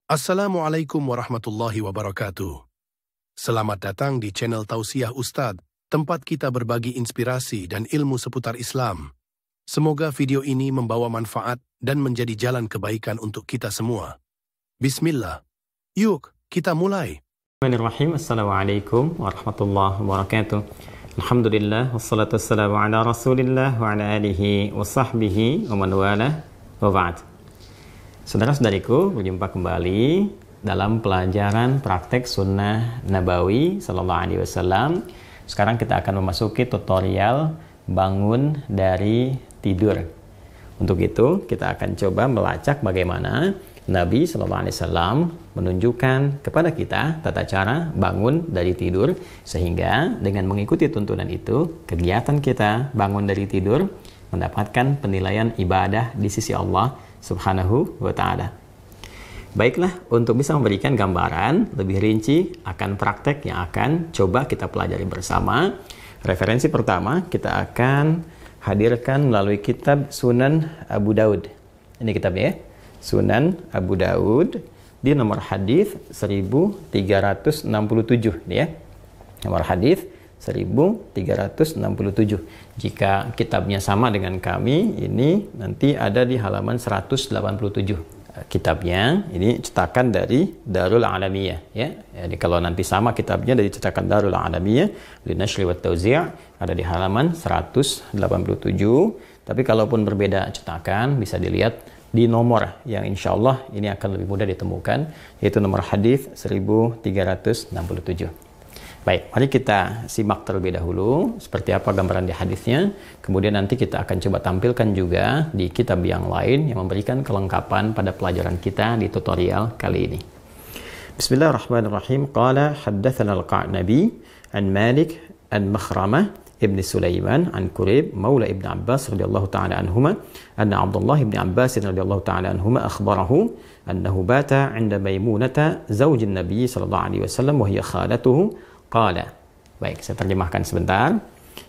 Assalamualaikum warahmatullahi wabarakatuh. Selamat datang di channel Tausiah Ustadz, tempat kita berbagi inspirasi dan ilmu seputar Islam. Semoga video ini membawa manfaat dan menjadi jalan kebaikan untuk kita semua. Bismillah. Yuk, kita mulai. Bismillahirrahmanirrahim. Assalamualaikum warahmatullahi wabarakatuh. Alhamdulillah, wassalatu wassalamu ala rasulillah wa ala alihi wa sahbihi wa man walah wa ba'd. Saudara-saudariku, berjumpa kembali dalam pelajaran praktek sunnah Nabawi Sallallahu Alaihi Wasallam. Sekarang kita akan memasuki tutorial bangun dari tidur. Untuk itu, kita akan coba melacak bagaimana Nabi Sallallahu Alaihi Wasallam menunjukkan kepada kita tata cara bangun dari tidur, sehingga dengan mengikuti tuntunan itu, kegiatan kita bangun dari tidur mendapatkan penilaian ibadah di sisi Allah Subhanahu wa ta'ala. Baiklah, untuk bisa memberikan gambaran lebih rinci akan praktek yang akan coba kita pelajari bersama, referensi pertama kita akan hadirkan melalui kitab Sunan Abu Daud. Ini kitabnya ya, Sunan Abu Daud di nomor hadis 1367 ya. Nomor hadis 1367. Jika kitabnya sama dengan kami, ini nanti ada di halaman 187. Kitabnya ini cetakan dari Darul Alamiyah ya. Jadi kalau nanti sama kitabnya dari cetakan Darul Alamiyah li Nashri wa Tauzi' ada di halaman 187. Tapi kalaupun berbeda cetakan bisa dilihat di nomor yang insya Allah ini akan lebih mudah ditemukan, yaitu nomor hadis 1367. Baik, mari kita simak terlebih dahulu seperti apa gambaran di hadisnya. Kemudian nanti kita akan coba tampilkan juga di kitab yang lain yang memberikan kelengkapan pada pelajaran kita di tutorial kali ini. Bismillahirrahmanirrahim. Qala haddatsana al-Qa'nabi an Malik an Makhramah ibn Sulaiman an Quraib maula ibn Abbas radhiyallahu ta'ala anhuma anna Abdullah ibn Abbas radhiyallahu ta'ala anhuma akhbarahu annahu bata 'inda Maimunata zawjin Nabi sallallahu alaihi wasallam wa hiya khalatuhu. Qala. Baik, saya terjemahkan sebentar.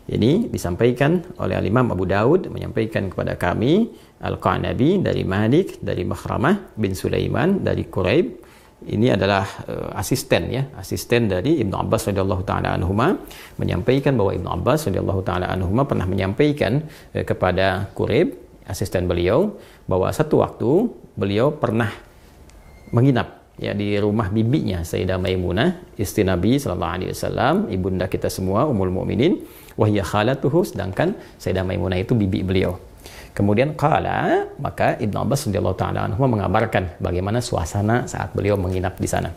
Ini disampaikan oleh Imam Abu Daud menyampaikan kepada kami Al-Qa'nabi dari Malik dari Makhramah bin Sulaiman dari Quraib. Ini adalah asisten dari Ibnu Abbas radhiyallahu taala anhuma, menyampaikan bahwa Ibnu Abbas radhiyallahu taala anhuma pernah menyampaikan kepada Quraib, asisten beliau, bahwa satu waktu beliau pernah menginap ya di rumah bibinya Sayyidah Maimunah, istri Nabi sallallahu alaihi wasallam, ibunda kita semua, Ummul Mukminin, wa hiya khalatuhu, sedangkan Sayyidah Maimunah itu bibi beliau. Kemudian qala, maka Ibnu Abbas radhiyallahu taala anhu mengabarkan bagaimana suasana saat beliau menginap di sana.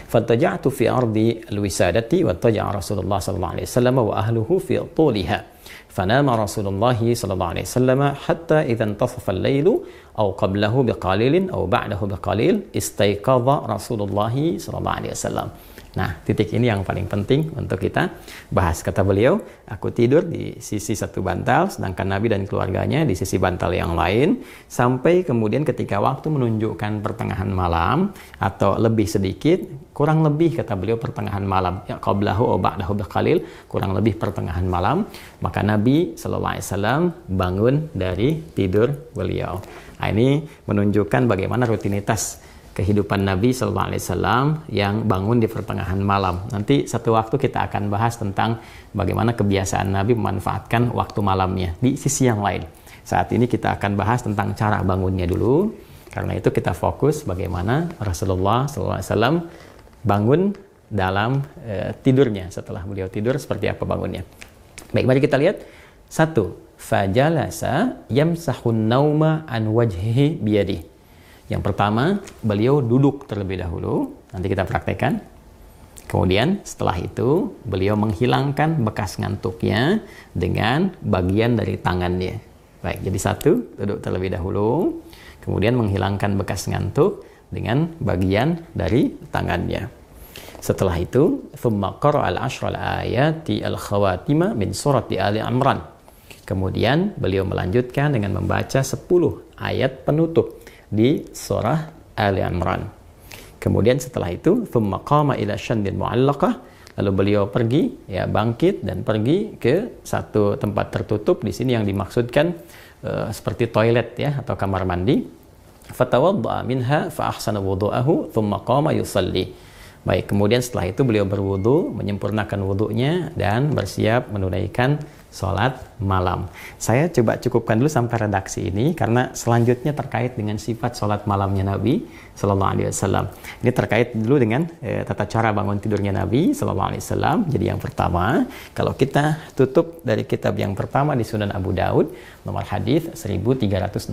Fattaja'tu fi ardi al-wisadati wa taja'a Rasulullah sallallahu alaihi wasallam wa ahluhu fi tuliha. فنام رسول الله صلى الله عليه وسلم حتى إذا انتصف الليل أو قبله بقليل أو بعده بقليل استيقظ رسول الله صلى الله عليه وسلم. Nah, titik ini yang paling penting untuk kita bahas. Kata beliau, aku tidur di sisi satu bantal, sedangkan Nabi dan keluarganya di sisi bantal yang lain, sampai kemudian ketika waktu menunjukkan pertengahan malam, atau lebih sedikit, kurang lebih kata beliau pertengahan malam, ya qablahu aw ba'dahu biqalil, kurang lebih pertengahan malam, maka Nabi sallallahu alaihi wasallam bangun dari tidur beliau. Nah, ini menunjukkan bagaimana rutinitas kehidupan Nabi Sallallahu Alaihi Wasallam yang bangun di pertengahan malam. Nanti satu waktu kita akan bahas tentang bagaimana kebiasaan Nabi memanfaatkan waktu malamnya di sisi yang lain. Saat ini kita akan bahas tentang cara bangunnya dulu. Karena itu kita fokus bagaimana Rasulullah Sallallahu Alaihi Wasallam bangun dalam tidurnya. Setelah beliau tidur seperti apa bangunnya. Baik, mari kita lihat. 1. Fajalasa yamsahun nauma an wajhihi biyadihi. Yang pertama, beliau duduk terlebih dahulu. Nanti kita praktekkan. Kemudian setelah itu, beliau menghilangkan bekas ngantuknya dengan bagian dari tangannya. Baik, jadi 1, duduk terlebih dahulu. Kemudian menghilangkan bekas ngantuk dengan bagian dari tangannya. Setelah itu, thumma qara'al ashral ayati al-khawatima min surati Ali Imran. Kemudian beliau melanjutkan dengan membaca 10 ayat penutup di surah Ali Imran. Kemudian setelah itu, thumma qama ila syandin mu'allaqah, lalu beliau pergi, ya bangkit dan pergi ke satu tempat tertutup. Di sini yang dimaksudkan seperti toilet ya atau kamar mandi. fatawadda'a minha fa ahsana wudu'ahu thumma qama yusalli. Baik, kemudian setelah itu beliau berwudu, menyempurnakan wudunya dan bersiap menunaikan sholat malam. Saya coba cukupkan dulu sampai redaksi ini karena selanjutnya terkait dengan sifat sholat malamnya Nabi Sallallahu Alaihi Wasallam. Ini terkait dulu dengan tata cara bangun tidurnya Nabi Sallallahu Alaihi Wasallam. Jadi yang pertama, kalau kita tutup dari kitab yang pertama di Sunan Abu Daud, nomor hadis 1367,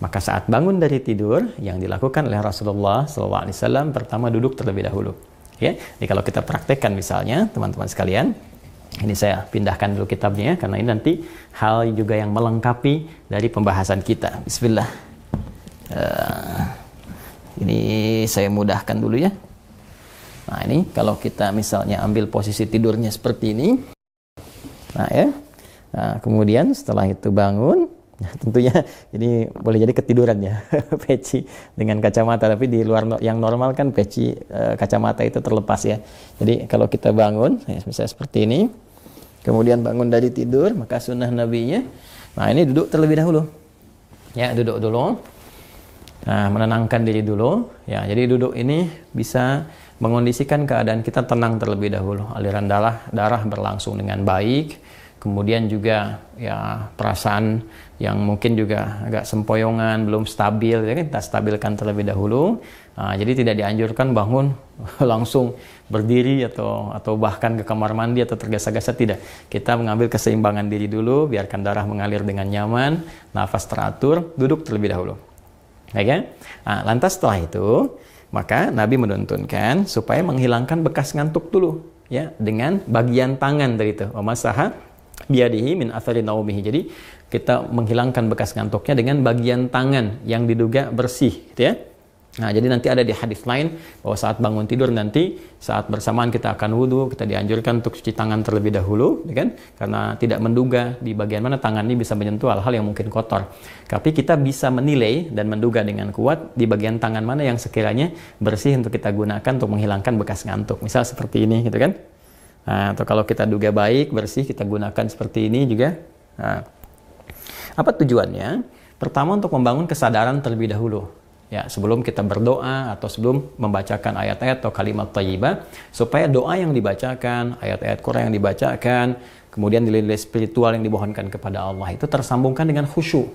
maka saat bangun dari tidur yang dilakukan oleh Rasulullah SAW pertama duduk terlebih dahulu. Ya, jadi kalau kita praktekkan misalnya teman-teman sekalian, ini saya pindahkan dulu kitabnya karena ini nanti hal juga yang melengkapi dari pembahasan kita. Bismillah. Ini saya mudahkan dulu ya. Nah ini kalau kita misalnya ambil posisi tidurnya seperti ini, nah ya, nah kemudian setelah itu bangun. Nah, tentunya ini boleh jadi ketiduran ya peci dengan kacamata, tapi di luar yang normal kan peci kacamata itu terlepas ya. Jadi kalau kita bangun ya, misalnya seperti ini, kemudian bangun dari tidur, maka sunnah nabinya, nah ini duduk terlebih dahulu ya, duduk dulu, nah menenangkan diri dulu ya. Jadi duduk ini bisa mengondisikan keadaan kita tenang terlebih dahulu, aliran darah berlangsung dengan baik. Kemudian juga ya perasaan yang mungkin juga agak sempoyongan, belum stabil, ya kan, kita stabilkan terlebih dahulu. Nah, jadi tidak dianjurkan bangun langsung berdiri atau bahkan ke kamar mandi atau tergesa-gesa, tidak. Kita mengambil keseimbangan diri dulu, biarkan darah mengalir dengan nyaman, nafas teratur, duduk terlebih dahulu. Ya kan? Nah, lantas setelah itu, maka Nabi menuntunkan supaya menghilangkan bekas ngantuk dulu, ya, dengan bagian tangan dari itu. Wamasaha biadihi min athari naumihi. Jadi kita menghilangkan bekas ngantuknya dengan bagian tangan yang diduga bersih, gitu ya. Nah, jadi nanti ada di hadis lain bahwa saat bangun tidur nanti saat bersamaan kita akan wudhu, kita dianjurkan untuk cuci tangan terlebih dahulu, ya kan? Karena tidak menduga di bagian mana tangan ini bisa menyentuh hal-hal yang mungkin kotor. Tapi kita bisa menilai dan menduga dengan kuat di bagian tangan mana yang sekiranya bersih untuk kita gunakan untuk menghilangkan bekas ngantuk. Misal seperti ini, gitu kan? Nah, atau kalau kita duga baik, bersih, kita gunakan seperti ini juga. Nah, apa tujuannya? Pertama, untuk membangun kesadaran terlebih dahulu. Ya, sebelum kita berdoa atau sebelum membacakan ayat-ayat atau kalimat thayyibah, supaya doa yang dibacakan, ayat-ayat Quran yang dibacakan, kemudian nilai-nilai spiritual yang dimohonkan kepada Allah itu tersambungkan dengan khusyuk.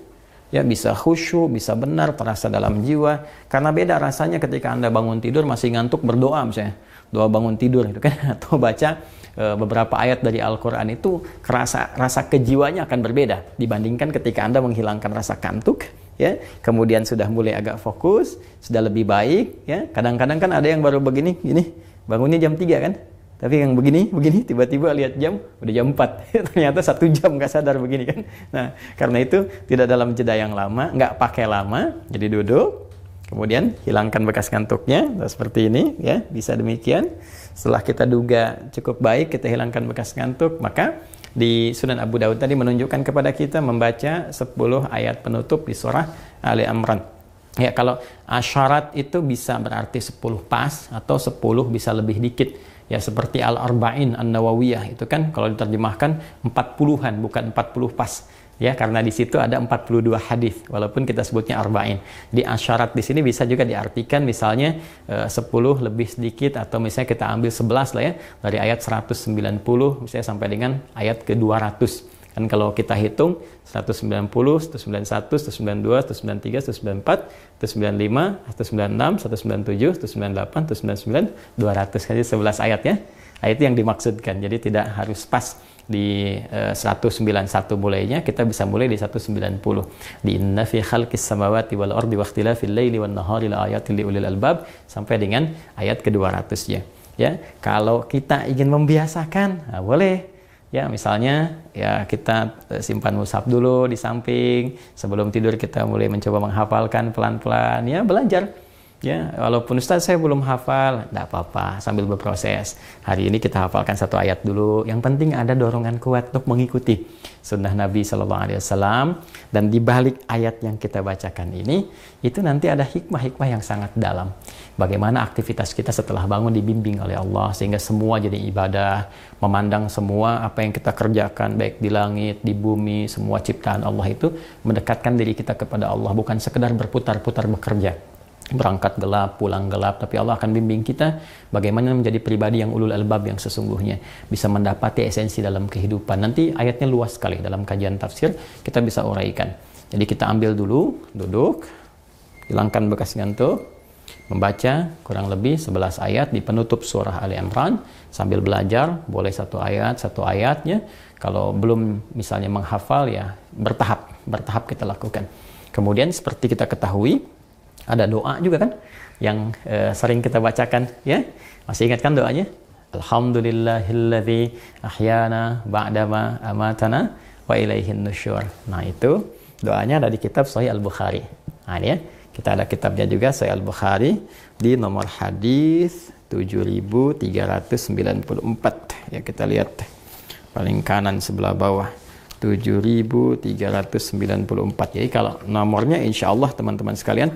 Ya, bisa khusyuk, bisa benar, terasa dalam jiwa. Karena beda rasanya ketika Anda bangun tidur masih ngantuk berdoa misalnya. Doa bangun tidur gitu kan, atau baca beberapa ayat dari Al-Quran, itu rasa kejiwanya akan berbeda dibandingkan ketika Anda menghilangkan rasa kantuk, ya, kemudian sudah mulai agak fokus, sudah lebih baik, ya. Kadang-kadang kan ada yang baru begini, bangunnya jam 3 kan, tapi yang begini, tiba-tiba lihat jam, udah jam 4, ternyata 1 jam nggak sadar begini kan. Nah, karena itu tidak dalam jeda yang lama, nggak pakai lama, jadi duduk, kemudian hilangkan bekas ngantuknya, seperti ini, ya, bisa demikian. Setelah kita duga cukup baik, kita hilangkan bekas ngantuk, maka di Sunan Abu Daud tadi menunjukkan kepada kita membaca 10 ayat penutup di surah Ali Imran. Ya, kalau asyarat itu bisa berarti 10 pas atau 10 bisa lebih dikit. Ya, seperti Al-Arba'in An-Nawawiyah itu kan kalau diterjemahkan 40-an bukan 40 pas. Ya, karena di situ ada 42 hadis walaupun kita sebutnya arba'in. Di asyarat di sini bisa juga diartikan misalnya 10 lebih sedikit, atau misalnya kita ambil 11 lah ya, dari ayat 190 misalnya sampai dengan ayat ke-200. Kan kalau kita hitung 190, 191, 192, 193, 194, 195, 196, 197, 198, 199, 200. Jadi 11 ayat ya. Ayat yang dimaksudkan. Jadi tidak harus pas di 191 mulainya, kita bisa mulai di 190. Di inna fi khalqis samawati wal ardi wa ikhtilafil laili wan nahari la ayatin liulil albab sampai dengan ayat ke-200-nya. Ya, kalau kita ingin membiasakan, nah boleh. Ya, misalnya ya kita simpan mushaf dulu di samping, sebelum tidur kita mulai mencoba menghafalkan pelan-pelan, ya belajar. Ya, walaupun Ustaz saya belum hafal, tidak apa-apa, sambil berproses. Hari ini kita hafalkan satu ayat dulu. Yang penting ada dorongan kuat untuk mengikuti sunnah Nabi Sallallahu Alaihi Wasallam. Dan di balik ayat yang kita bacakan ini, itu nanti ada hikmah-hikmah yang sangat dalam. Bagaimana aktivitas kita setelah bangun dibimbing oleh Allah, sehingga semua jadi ibadah, memandang semua apa yang kita kerjakan, baik di langit, di bumi, semua ciptaan Allah itu mendekatkan diri kita kepada Allah, bukan sekedar berputar-putar bekerja. Berangkat gelap, pulang gelap, tapi Allah akan bimbing kita bagaimana menjadi pribadi yang ulul albab yang sesungguhnya, bisa mendapati esensi dalam kehidupan. Nanti ayatnya luas sekali, dalam kajian tafsir kita bisa uraikan. Jadi kita ambil dulu, duduk, hilangkan bekas ngantuk, membaca kurang lebih 11 ayat di penutup surah Ali Imran, sambil belajar, boleh satu ayatnya. Kalau belum misalnya menghafal, ya bertahap kita lakukan. Kemudian seperti kita ketahui, ada doa juga kan yang sering kita bacakan, ya. Masih ingat kan doanya? Alhamdulillahilladzi ahyana ba'dama amatana wa ilaihin nusyur. Nah, itu doanya ada di kitab Sahih Al-Bukhari. Nah, ini ya. Kita ada kitabnya juga, Sahih Al-Bukhari, di nomor hadis 7394. Ya, kita lihat paling kanan sebelah bawah. 7394. Jadi kalau nomornya insya Allah teman-teman sekalian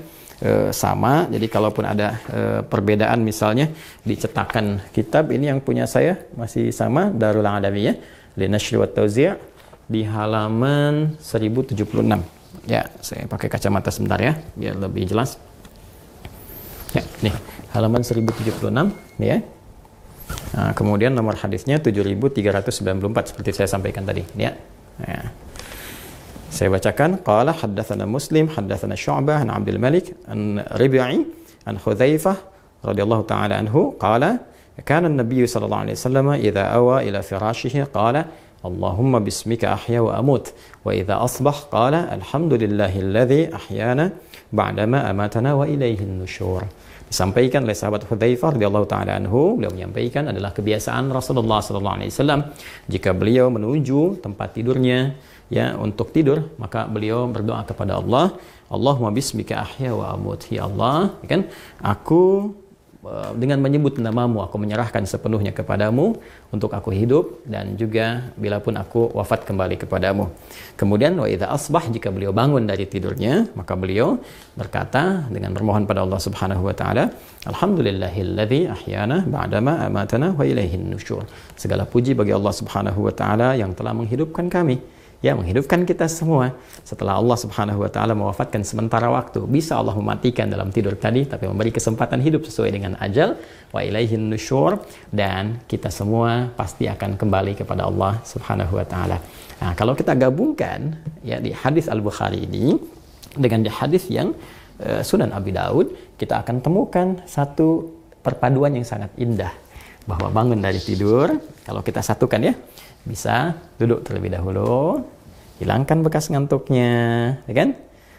sama. Jadi kalaupun ada perbedaan, misalnya di cetakan kitab ini yang punya saya masih sama, Darul Adawiyah li Nashr wa Tauzi' di halaman 1076. Ya, saya pakai kacamata sebentar ya biar lebih jelas. Ya, nih halaman 1076 nih ya. Nah, kemudian nomor hadisnya 7394 seperti saya sampaikan tadi, ya. Nah, saya bacakan, qala haddatsana Muslim haddatsana Syu'bah an Abdul Malik an Rabi'i an Hudzaifah radhiyallahu ta'ala anhu qala kana an-nabiy sallallahu alaihi wasallam idza awa ila firashihi qala Allahumma bismika ahya wa amut wa idza asbah qala alhamdulillahilladzi ahyana ba'dama amatana wa ilaihin nusyur. Disampaikan oleh sahabat Hudzaifah radhiyallahu taala anhu, beliau menyampaikan adalah kebiasaan Rasulullah sallallahu alaihi wasallam jika beliau menuju tempat tidurnya, ya, untuk tidur, maka beliau berdoa kepada Allah, Allahumma bismika ahya wa amut, ya Allah, kan, aku dengan menyebut namamu aku menyerahkan sepenuhnya kepadamu untuk aku hidup dan juga bila pun aku wafat kembali kepadamu. Kemudian wa idza asbah, jika beliau bangun dari tidurnya, maka beliau berkata dengan bermohon pada Allah Subhanahu wa taala, alhamdulillahilladzi ahyana ba'dama amatana wa ilaihin nusyur. Segala puji bagi Allah Subhanahu wa taala yang telah menghidupkan kami, ya, menghidupkan kita semua setelah Allah Subhanahu wa taala mewafatkan sementara waktu. Bisa Allah mematikan dalam tidur tadi, tapi memberi kesempatan hidup sesuai dengan ajal, wa ilaihin nusyur, dan kita semua pasti akan kembali kepada Allah Subhanahu wa taala. Nah, kalau kita gabungkan, ya, di hadis Al-Bukhari ini dengan di hadis yang Sunan Abi Daud, kita akan temukan satu perpaduan yang sangat indah, bahwa bangun dari tidur, kalau kita satukan, ya, bisa duduk terlebih dahulu, hilangkan bekas ngantuknya, ya kan?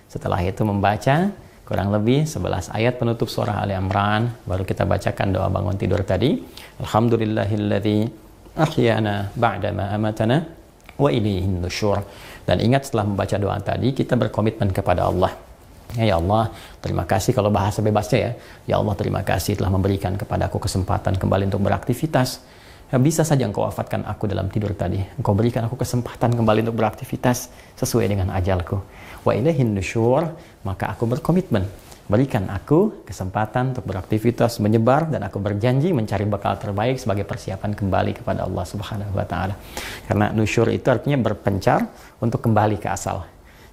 Setelah itu membaca kurang lebih 11 ayat penutup surah Ali Imran, baru kita bacakan doa bangun tidur tadi, alhamdulillahilladzi ahyana ba'dama amatana wa ilaihin nusyur. Dan ingat, setelah membaca doa tadi kita berkomitmen kepada Allah. Ya Allah, terima kasih, kalau bahasa bebasnya, ya, ya Allah terima kasih telah memberikan kepadaku kesempatan kembali untuk beraktivitas. Ya, bisa saja Engkau wafatkan aku dalam tidur tadi, Engkau berikan aku kesempatan kembali untuk beraktivitas sesuai dengan ajalku. Wa ilaihin nusyur, maka aku berkomitmen, berikan aku kesempatan untuk beraktivitas, menyebar, dan aku berjanji mencari bekal terbaik sebagai persiapan kembali kepada Allah Subhanahu wa taala. Karena nusyur itu artinya berpencar untuk kembali ke asal.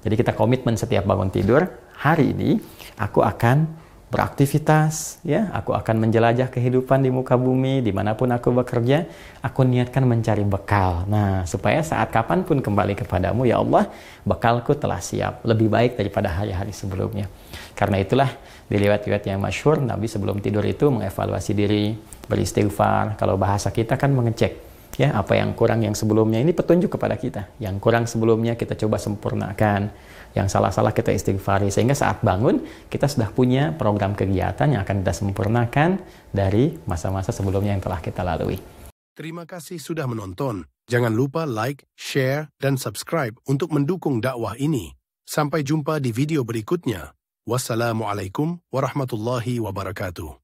Jadi kita komitmen setiap bangun tidur, hari ini aku akan beraktivitas, ya, aku akan menjelajah kehidupan di muka bumi, dimanapun aku bekerja, aku niatkan mencari bekal. Nah, supaya saat kapanpun kembali kepadamu, ya Allah, bekalku telah siap, lebih baik daripada hari-hari sebelumnya. Karena itulah di riwayat-riwayat yang masyhur, Nabi sebelum tidur itu mengevaluasi diri, beristighfar. Kalau bahasa kita kan mengecek, ya, apa yang kurang yang sebelumnya, ini petunjuk kepada kita. Yang kurang sebelumnya kita coba sempurnakan, yang salah-salah kita istighfari, sehingga saat bangun kita sudah punya program kegiatan yang akan kita sempurnakan dari masa-masa sebelumnya yang telah kita lalui. Terima kasih sudah menonton. Jangan lupa like, share, dan subscribe untuk mendukung dakwah ini. Sampai jumpa di video berikutnya. Wassalamualaikum warahmatullahi wabarakatuh.